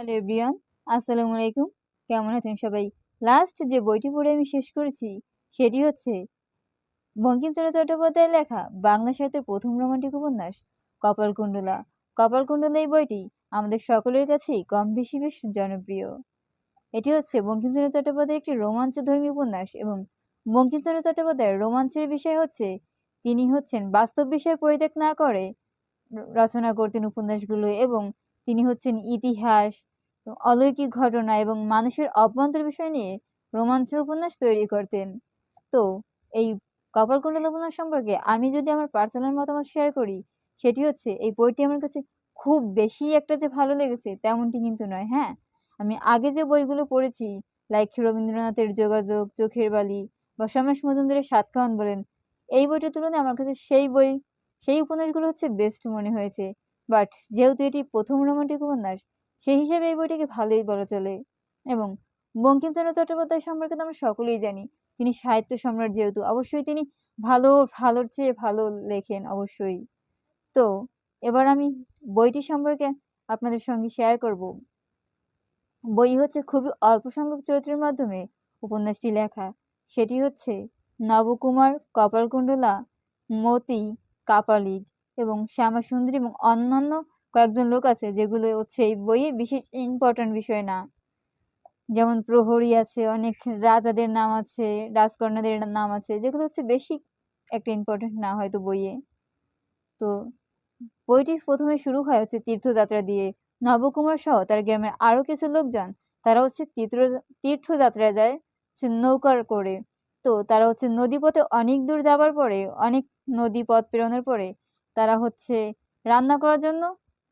Hello everyone, আসসালামু আলাইকুম। কেমন আছেন সবাই? লাস্ট যে বইটি পড়ে আমি শেষ করেছি সেটি হচ্ছে বঙ্কিমচন্দ্র চট্টোপাধ্যায়ের লেখা বাংলা সাহিত্যের প্রথম রোমান্টিক উপন্যাস কপালকুণ্ডলা। কপালকুণ্ডলা এই বইটি আমাদের সকলের কাছেই কম বেশি বেশ জনপ্রিয়। এটি হচ্ছে বঙ্কিমচন্দ্র চট্টোপাধ্যায়ের একটি রোমাঞ্চধর্মী উপন্যাস এবং বঙ্কিমচন্দ্র চট্টোপাধ্যায়ের রোমাঞ্চের বিষয় হচ্ছে তিনি হচ্ছেন বাস্তব বিষয় পরিত্যাগ না করে রচনা করতেন উপন্যাসগুলো এবং তিনি হচ্ছেন ইতিহাস, অলৌকিক ঘটনা এবং মানুষের অভ্যন্তর বিষয় নিয়ে রোমাঞ্চ উপন্যাস তৈরি করতেন। তো এই কপালকুণ্ডলা উপন্যাস সম্পর্কে আমি যদি আমার পার্সোনাল মতামত শেয়ার করি, সেটি হচ্ছে এই বইটি আমার কাছে খুব বেশি একটা যে ভালো লেগেছে তেমনটি কিন্তু নয়। হ্যাঁ, আমি আগে যে বইগুলো পড়েছি লাইক রবীন্দ্রনাথের যোগাযোগ, চোখের বালি বা সমেশ মজুমদারের সাতকাহন বলেন, এই বইটার তুলনায় আমার কাছে সেই উপন্যাসগুলো হচ্ছে বেস্ট মনে হয়েছে। বাট যেহেতু এটি প্রথম রোমান্টিক উপন্যাস, সেই হিসেবে এই বইটিকে ভালোই বলা চলে। এবং বঙ্কিমচন্দ্র চট্টোপাধ্যায় সম্পর্কে তো আমরা সকলেই জানি, তিনি সাহিত্য সম্রাট, যেহেতু অবশ্যই তিনি ভালোর চেয়ে ভালো লেখেন অবশ্যই। তো এবার আমি বইটি সম্পর্কে আপনাদের সঙ্গে শেয়ার করব। বই হচ্ছে খুবই অল্প সংখ্যক চরিত্রের মাধ্যমে উপন্যাসটি লেখা। সেটি হচ্ছে নবকুমার, কপালকুণ্ডলা, মতি, কাপালিক এবং শ্যামাসুন্দরী এবং অন্যান্য কয়েকজন লোক আছে যেগুলো হচ্ছে এই বইয়ে বিশেষ ইম্পর্টেন্ট বিষয় না। যেমন প্রহরী আছে, অনেক রাজাদের নাম আছে, রাজকন্যাদের নাম আছে, যেগুলো হচ্ছে বেশি একটা ইম্পর্টেন্ট না হয়তো বইয়ে। তো বইটি প্রথমে শুরু হয় হচ্ছে তীর্থযাত্রা দিয়ে। নবকুমার সহ তার গ্রামের আরো কিছু লোকজন তারা হচ্ছে তীর্থযাত্রায় যায় নৌকার করে। তো তারা হচ্ছে নদীপথে অনেক দূর যাবার পরে, অনেক নদী পথ পেরোনোর পরে তারা হচ্ছে রান্না করার জন্য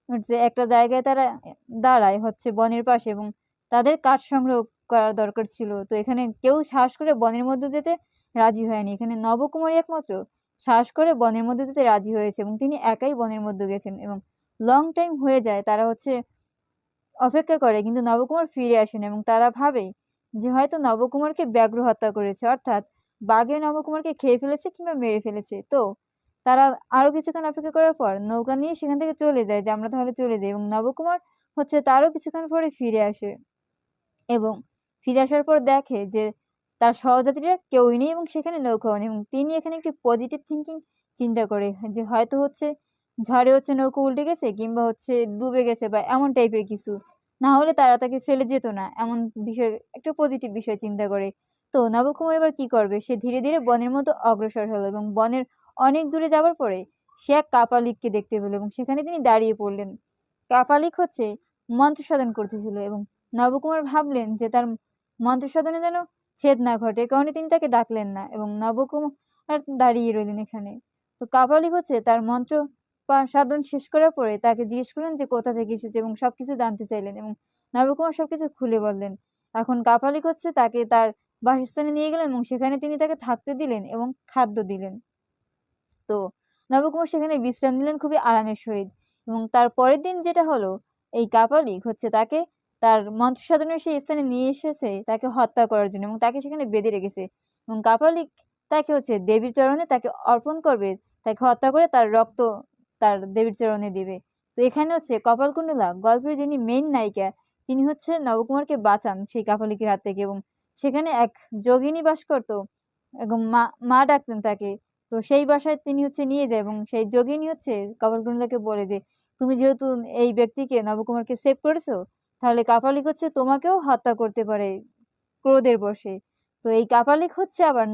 হচ্ছে একটা জায়গায় তারা দাঁড়ায় হচ্ছে বনের পাশে এবং তাদের কাঠ সংগ্রহ করার দরকার ছিল। তো এখানে কেউ সাহস করে বনের মধ্যে যেতে রাজি হয়নি। এখানে নবকুমারী একমাত্র সাহস করে বনের মধ্যে যেতে রাজি হয়েছে এবং তিনি একাই বনের মধ্যে গেছেন এবং লং টাইম হয়ে যায়, তারা হচ্ছে অপেক্ষা করে কিন্তু নবকুমার ফিরে আসেন এবং তারা ভাবে যে হয়তো নবকুমারকে ব্যাঘ্র হত্যা করেছে, অর্থাৎ বাঘে নবকুমারকে খেয়ে ফেলেছে কিংবা মেরে ফেলেছে। তো তারা আরো কিছুক্ষণ অপেক্ষা করার পর নৌকা নিয়ে সেখান থেকে চলে যায় যে আমরা তাহলে চলে যাই, এবং নবকুমার হচ্ছে তারও কিছুক্ষণ পরে ফিরে আসে এবং ফিরে আসার পর দেখে যে তার সহযাত্রীরা কেউই নেই এবং সেখানে নৌকাও নেই, এবং তিনি এখানে একটি পজিটিভ থিঙ্কিং চিন্তা করে যে হয়তো হচ্ছে ঝড়ে হচ্ছে নৌকা উল্টে গেছে কিংবা হচ্ছে ডুবে গেছে বা এমন টাইপের কিছু, না হলে তারা তাকে ফেলে যেত না, এমন বিষয় একটা পজিটিভ বিষয় চিন্তা করে। তো নবকুমার এবার কি করবে, সে ধীরে ধীরে বনের মতো অগ্রসর হলো এবং বনের অনেক দূরে যাবার পরে সে এক কাপালিককে দেখতে পেল এবং সেখানে তিনি দাঁড়িয়ে পড়লেন। কাপালিক হচ্ছে মন্ত্র সাধন করতেছিল এবং নবকুমার ভাবলেন যে তার মন্ত্র সাধনে যেন ছেদ না ঘটে, কারণে তিনি তাকে ডাকলেন না এবং নবকুমার দাঁড়িয়ে রইলেন এখানে। তো কাপালিক হচ্ছে তার মন্ত্র সাধন শেষ করার পরে তাকে জিজ্ঞেস করলেন যে কোথা থেকে এসেছে এবং সবকিছু জানতে চাইলেন এবং নবকুমার সবকিছু খুলে বললেন। এখন কাপালিক হচ্ছে তাকে তার বাসস্থানে নিয়ে গেলেন এবং সেখানে তিনি তাকে থাকতে দিলেন এবং খাদ্য দিলেন। তো নবকুমার সেখানে বিশ্রাম নিলেন খুবই আরামের সহিত এবং তার পরের দিন যেটা হলো, এই কাপালিক হচ্ছে তাকে তার মন্ত্র সাধনের সেই স্থানে নিয়ে এসেছে তাকে হত্যা করার জন্য এবং তাকে সেখানে বেঁধে রেখেছে এবং কাপালিক তাকে হচ্ছে দেবীর চরণে তাকে অর্পণ করবে, তাকে হত্যা করে তার রক্ত তার দেবীর চরণে দিবে। তো এখানে হচ্ছে কপালকুণ্ডলা গল্পের যিনি মেইন নায়িকা, তিনি হচ্ছে নবকুমারকে বাঁচান সেই কাপালিকের হাত থেকে এবং সেখানে এক যোগিনী বাস করতো এবং মা ডাকতেন তাকে। তো সেই বাসায় তিনি হচ্ছে নিয়ে যায় এবং সেই যোগিনী হচ্ছে কপালকুণ্ডলাকে বলে যে তুমি যেহেতু এই ব্যক্তিকে নবকুমারকে সেভ করেছো, তাহলে কাপালিক হচ্ছে তোমাকেও হত্যা করতে পারে ক্রোধের বশে। তো এই কাপালিক হচ্ছে আবার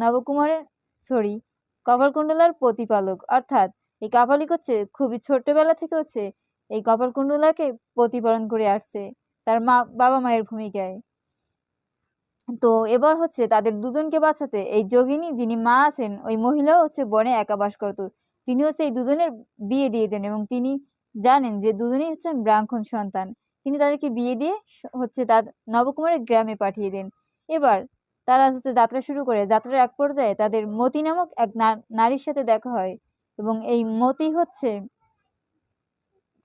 কপালকুণ্ডলার প্রতিপালক, অর্থাৎ এই কাপালিক হচ্ছে খুবই ছোট্টবেলা থেকে হচ্ছে এই কপালকুণ্ডলাকে প্রতিপালন করে আসছে তার বাবা মায়ের ভূমিকায়। তো এবার হচ্ছে তাদের দুজনকে বাঁচাতে এই যোগিনী যিনি মা আছেন ওই মহিলাও হচ্ছে বনে একা বাস করতো, তিনি হচ্ছে এই দুজনের বিয়ে দিয়ে দেন এবং তিনি জানেন যে দুজনেই হচ্ছেন ব্রাহ্মণ সন্তান, তিনি তাদেরকে বিয়ে দিয়ে হচ্ছে তার নবকুমারের গ্রামে পাঠিয়ে দেন। এবার তারা হচ্ছে যাত্রা শুরু করে, যাত্রার এক পর্যায়ে তাদের মতি নামক এক নারীর সাথে দেখা হয় এবং এই মতি হচ্ছে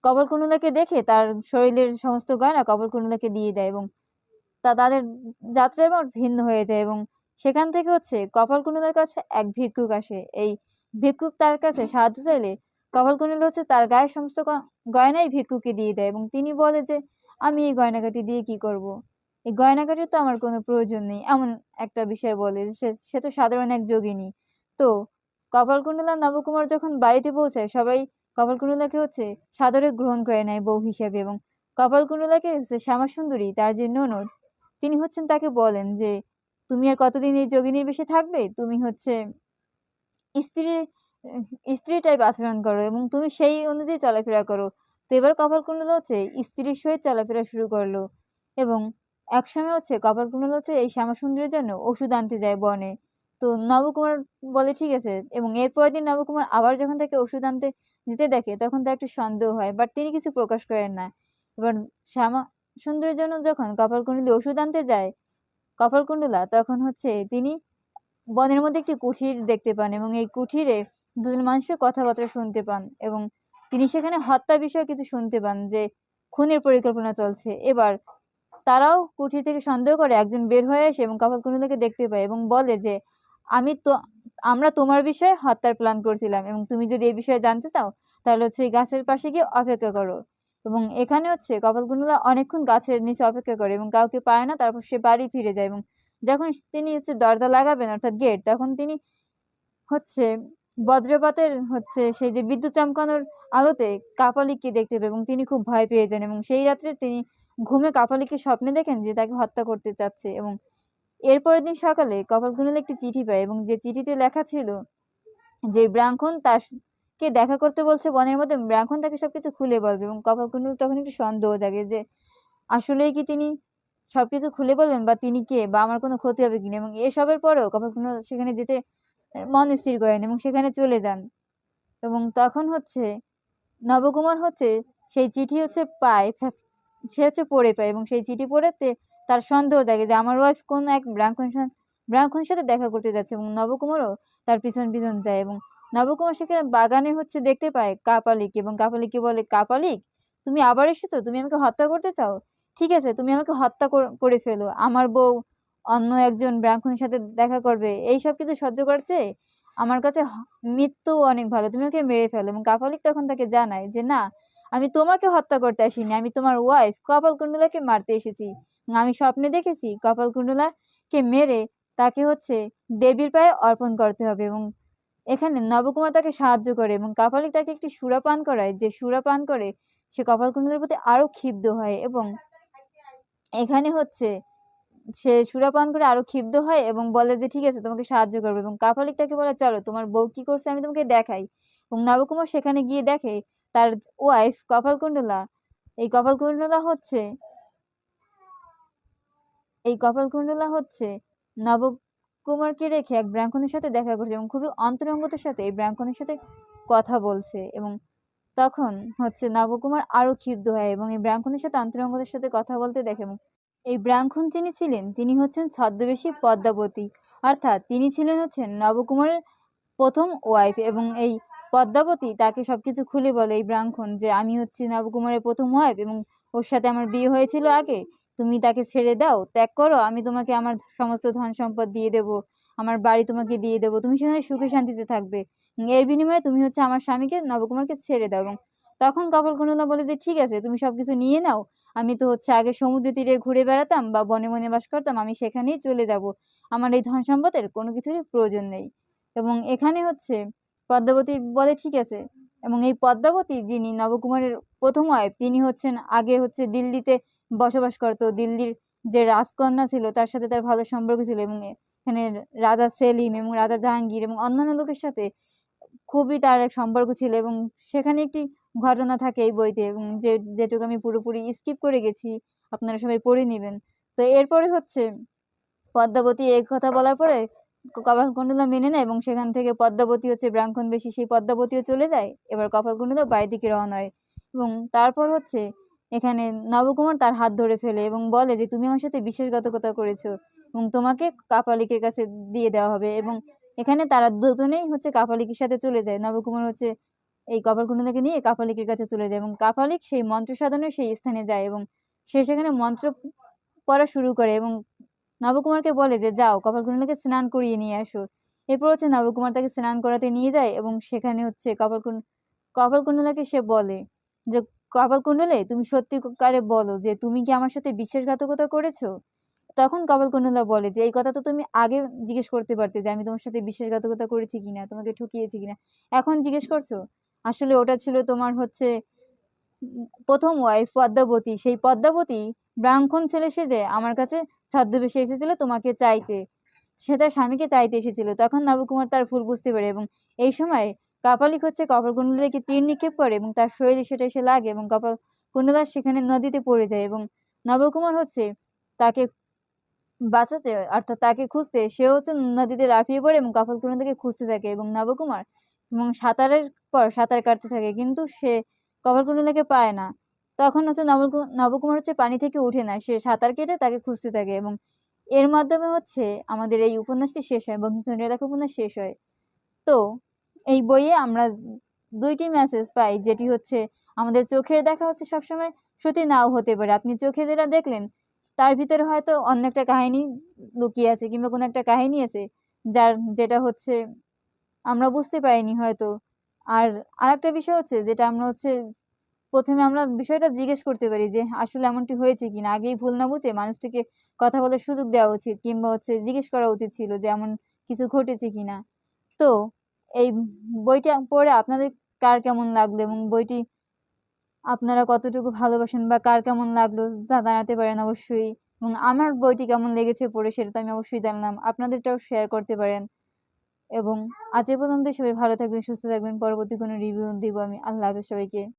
কপালকুণ্ডলাকে দেখে তার শরীরের সমস্ত গয়না কপালকুণ্ডলাকে দিয়ে দেয় এবং তাদের যাত্রা এবার ভিন্ন হয়ে যায় এবং সেখান থেকে হচ্ছে কপালকুণ্ডলার কাছে এক ভিক্ষুক আসে। এই ভিক্ষুক তার কাছে সাহায্য চাইলে কপালকুণ্ডলা হচ্ছে তার গায়ের সমস্ত গয়নাই ভিক্ষুককে দিয়ে দেয় এবং তিনি বলে যে আমি এই গয়নাগাটি দিয়ে কি করব? এই গয়নাগাটির তো আমার কোনো প্রয়োজন নেই। এমন একটা বিষয় বলে। সে তো সাধারণ এক যোগিনী। তো কপালকুণ্ডলা নবকুমার যখন বাড়িতে পৌঁছায়, সবাই কপালকুণ্ডলাকে সাদরে গ্রহণ করে নেয় বউ হিসেবে, এবং কপালকুণ্ডলাকে শ্যামাসুন্দরী, তার যে ননদ, তিনি তাকে বলেন যে, তুমি আর কতদিন এই যোগিনীর বেশে থাকবে? তুমি স্ত্রী স্ত্রী টাইপ আচরণ করো এবং তুমি সেই অনুযায়ী চলাফেরা করো। তো এবার কপালকুণ্ডলা স্ত্রীর সহিত চলাফেরা শুরু করলো, এবং একসময় কপালকুণ্ডলা এই শ্যামাসুন্দরীর জন্য ওষুধ আনতে যায় বনে। তো নবকুমার বলে ঠিক আছে, এবং এরপরের দিন নবকুমার আবার যখন তাকে ওষুধ আনতে যেতে দেখে, তখন তার একটু সন্দেহ হয়, বাট তিনি কিছু প্রকাশ করেন না। এবার শ্যামা সুন্দরীর জন্য যখন কপালকুণ্ডলী ওষুধ আনতে যায় কপালকুণ্ডলা, তখন তিনি বনের মধ্যে একটি কুঠির দেখতে পান, এবং এই কুঠিরে দুজন মানুষের কথাবার্তা শুনতে পান, এবং তিনি সেখানে হত্যা বিষয়ে কিছু শুনতে পান যে খুনের পরিকল্পনা চলছে। এবার তারাও কুঠির থেকে সন্দেহ করে একজন বের হয়ে আসে এবং কপালকুণ্ডলাকে দেখতে পায় এবং বলে যে, আমরা তোমার বিষয়ে হত্যার প্ল্যান করছিলাম, এবং তুমি যদি এই বিষয়ে জানতে চাও তাহলে এই গাছের পাশে গিয়ে অপেক্ষা করো। এবং এখানে কপালকুণ্ডলা অনেকক্ষণ গাছের নিচে অপেক্ষা করে এবং কাউকে পায় না। তারপর সে বাড়ি ফিরে যায়, এবং যখন তিনি দরজা লাগাবেন অর্থাৎ গেট, তখন তিনি বজ্রপাতের সেই যে বিদ্যুৎ চমকানোর আলোতে কাপালিককে দেখতে পায়, এবং তিনি খুব ভয় পেয়ে যান, এবং সেই রাত্রে তিনি ঘুমে কাপালিককে স্বপ্নে দেখেন যে তাকে হত্যা করতে চাচ্ছে। এবং এরপরের দিন সকালে কপালকুণ্ডলা একটি চিঠি পায়, এবং যে চিঠিতে লেখা ছিল যে ব্রাহ্মণ তাকে দেখা করতে বলছে বনের মধ্যে, ব্রাহ্মণ তাকে সবকিছু খুলে বলবে। এবং কপালকুণ্ডলা তখন একটু সন্দেহ জাগে যে আসলেই কি তিনি সবকিছু খুলে বলবেন, বা তিনি কে, বা আমার কোনো ক্ষতি হবে কিনা। এবং এসবের পরেও কপালকুণ্ডলা সেখানে যেতে মন স্থির করেন এবং সেখানে চলে যান। এবং তখন নবকুমার সেই চিঠি পায়, সে পড়ে পায়, এবং সেই চিঠি পড়েতে তার সন্দেহ জাগে যে আমার ওয়াইফ কোন এক ব্রাহ্মণের সাথে দেখা করতে যাচ্ছে, এবং নবকুমারও তার পিছন পিছন যায়। এবং নবকুমার সেখানে বাগানে দেখতে পায় কাপালিক, এবং কাপালিককে বলে, কাপালিক, তুমি আবার এসেছো? তুমি আমাকে হত্যা করতে চাও? ঠিক আছে, তুমি আমাকে হত্যা করে ফেলো। আমার বউ অন্য একজন ব্রাহ্মণের সাথে দেখা করবে, এইসব কিছু সহ্য করছে, আমার কাছে মৃত্যু অনেক ভালো, তুমি ওকে মেরে ফেলো। এবং কাপালিক তখন তাকে জানায় যে, না, আমি তোমাকে হত্যা করতে আসিনি, আমি তোমার ওয়াইফ কপালকুণ্ডলাকে মারতে এসেছি। আমি স্বপ্নে দেখেছি কপালকুণ্ডলাকে মেরে তাকে দেবীর পায়ে অর্পণ করতে হবে। এবং এখানে নবকুমার তাকে সাহায্য করে, এবং কাপালিক তাকে একটি সুরা পান করায়, যে সুরা পান করে সে কপালকুণ্ডলার প্রতি আরো ক্ষিপ্ত হয়, এবং এখানে সে সুরাপান করে আরো ক্ষিপ্ত হয় এবং বলে যে ঠিক আছে, তোমাকে সাহায্য করবে। এবং কাপালিক তাকে বলে, চলো তোমার বউ কি করছে আমি তোমাকে দেখাই। এবং নবকুমার সেখানে গিয়ে দেখে তার ওয়াইফ কপালকুণ্ডলা এই কপালকুণ্ডলা নবকুমারকে রেখে এক ব্রাহ্মণের সাথে দেখা করছে, এবং খুবই অন্তরঙ্গতার সাথে এই ব্রাহ্মণের সাথে কথা বলছে। এবং তখন নবকুমার আরো ক্ষিপ্ত হয় এবং এই ব্রাহ্মণের সাথে অন্তরঙ্গতার সাথে কথা বলতে দেখে। এবং এই ব্রাহ্মণ যিনি ছিলেন, তিনি ছদ্মবেশী পদ্মাবতী, অর্থাৎ তিনি ছিলেন নবকুমারের প্রথম ওয়াইফ। এবং এই পদ্মাবতী তাকে সবকিছু খুলে বলে এই ব্রাহ্মণ যে, আমি নবকুমারের প্রথম ওয়াইফ, এবং ওর সাথে আমার বিয়ে হয়েছিল আগে, তুমি তাকে ছেড়ে দাও, ত্যাগ করো, আমি তোমাকে আমার সমস্ত ধন সম্পদ দিয়ে দেব, আমার বাড়ি তোমাকে দিয়ে দেবো, তুমি সেখানে সুখে শান্তিতে থাকবে, এর বিনিময়ে তুমি আমার স্বামীকে নবকুমারকে ছেড়ে দাও। এবং তখন কপালকুণ্ডলা বলে যে, ঠিক আছে, তুমি সবকিছু নিয়ে নাও, আমি তো আগে সমুদ্র তীরে ঘুরে বেড়াতাম বা বনে বনে বাস করতাম, আমি সেখানেই চলে যাব, আমার এই ধন সম্পদের কোনো কিছুরই প্রয়োজন নেই। এবং এখানে পদ্মাবতী বলে ঠিক আছে। এবং এই পদ্মাবতী যিনি নবকুমারের প্রথম ওয়াইফ, তিনি আগে দিল্লিতে বসবাস করতো, দিল্লির যে রাজকন্যা ছিল তার সাথে তার ভালো সম্পর্ক ছিল, এবং এখানে রাজা সেলিম এবং রাজা জাহাঙ্গীর এবং অন্যান্য লোকের সাথে খুবই তার এক সম্পর্ক ছিল। এবং সেখানে একটি ঘটনা থাকে এই বইতে, এবং যেটুকু আমি পুরোপুরি স্কিপ করে গেছি, আপনারা সবাই পড়ে নেবেন। তো এরপরে পদ্মাবতী এই কথা বলার পরে কপালকুণ্ডলা মেনে নেয়, এবং সেখান থেকে পদ্মাবতী ব্রাহ্মণ বেশি, সেই পদ্মাবতীও চলে যায়। এবার কপালকুণ্ডলা বাড়ির দিকে রওনা হয়, এবং তারপর এখানে নবকুমার তার হাত ধরে ফেলে এবং বলে যে, তুমি আমার সাথে বিশ্বাসঘাতকতা করেছো, এবং তোমাকে কাপালিকের কাছে দিয়ে দেওয়া হবে। এবং এখানে তারা দুজনেই কাপালিকের সাথে চলে যায়। নবকুমার এই কপালকুণ্ডলাকে নিয়ে কাপালিকের কাছে চলে যায়, এবং কাপালিক সেই মন্ত্র সাধনের সেই স্থানে যায়, এবং সে সেখানে মন্ত্র পড়া শুরু করে, এবং নবকুমারকে বলে যে, যাও কপালকুণ্ডলাকে স্নান করিয়ে নিয়ে আসো। এরপর নবকুমার তাকে স্নান করাতে নিয়ে যায়, এবং সেখানে কপালকুণ্ডলাকে সে বলে যে, কপালকুণ্ডলে তুমি সত্যিকারে বলো যে তুমি কি আমার সাথে বিশ্বাসঘাতকতা করেছো? তখন কপালকুণ্ডলা বলে যে, "এই কথা তো তুমি আগে জিজ্ঞেস করতে পারতে যে আমি তোমার সাথে বিশ্বাসঘাতকতা করেছি কিনা, তোমাকে ঠকিয়েছি কিনা। এখন জিজ্ঞেস করছো? আসলে ওটা ছিল তোমার হচ্ছে ১ম ওয়াইফ পদ্মাবতী। সেই পদ্মাবতী ব্রাহ্মণ ছেলে সেজে আমার কাছে ছদ্মবেশে এসেছিল তোমাকে চাইতে। সে তার স্বামীকে চাইতে এসেছিল। তখন নবকুমার তার ভুল বুঝতে পারে এবং এই সময় কাপালিক হচ্ছে কপালকুণ্ডলাকে তীর নিক্ষেপ করে এবং তার শরীরে সেটা এসে লাগে এবং কপালকুণ্ডলা সেখানে নদীতে পড়ে যায় এবং নবকুমার হচ্ছে তাকে বাঁচাতে অর্থাৎ তাকে খুঁজতে সে হচ্ছে নদীতে লাফিয়ে পড়ে এবং কপালকুণ্ডলাকে খুঁজতে থাকে এবং নবকুমার এবং সাঁতারের পর সাঁতার কাটতে থাকে কিন্তু সে কপালকুণ্ডলাকে পায় না। তখন হচ্ছে নবকুমার হচ্ছে পানি থেকে উঠে না, সে সাঁতার কেটে তাকে খুঁজতে থাকে এবং এর মাধ্যমে হচ্ছে আমাদের এই উপন্যাসটি শেষ হয়, বঙ্কিমচন্দ্রের লেখা উপন্যাস শেষ হয়। তো এই বইয়ে আমরা ২টি মেসেজ পাই, যেটি হচ্ছে আমাদের চোখের দেখা হচ্ছে সবসময় সত্যি নাও হতে পারে। আপনি চোখে যেটা দেখলেন তার ভিতরে হয়তো অন্য একটা কাহিনী লুকিয়ে আছে কিংবা কোনো একটা কাহিনী আছে যেটা হচ্ছে আমরা বুঝতে পারিনি হয়তো। আর আরেকটা বিষয় হচ্ছে যেটা আমরা হচ্ছে ১ম এ আমরা বিষয়টা জিজ্ঞেস করতে পারি যে আসলে এমনটি হয়েছে কিনা? আগেই ভুল না বুঝে মানুষটিকে কথা বলার সুযোগ দেওয়া উচিত কিংবা হচ্ছে জিজ্ঞেস করা উচিত ছিল যে এমন কিছু ঘটেছে কিনা? তো এই বইটা পড়ে আপনাদের কার কেমন লাগলো এবং বইটি আপনারা কতটুকু ভালোবাসেন বা কার কেমন লাগলো জানাতে পারেন অবশ্যই। এবং আমার বইটি কেমন লেগেছে পড়ে সেটা তো আমি অবশ্যই জানলাম। আপনাদেরটাও শেয়ার করতে পারেন এবং আজ এ পর্যন্তই। সবাই ভালো থাকবেন, সুস্থ থাকবেন। পরবর্তী কোনো রিভিউ দিব আমি। আল্লাহ হাফেজ সবাইকে।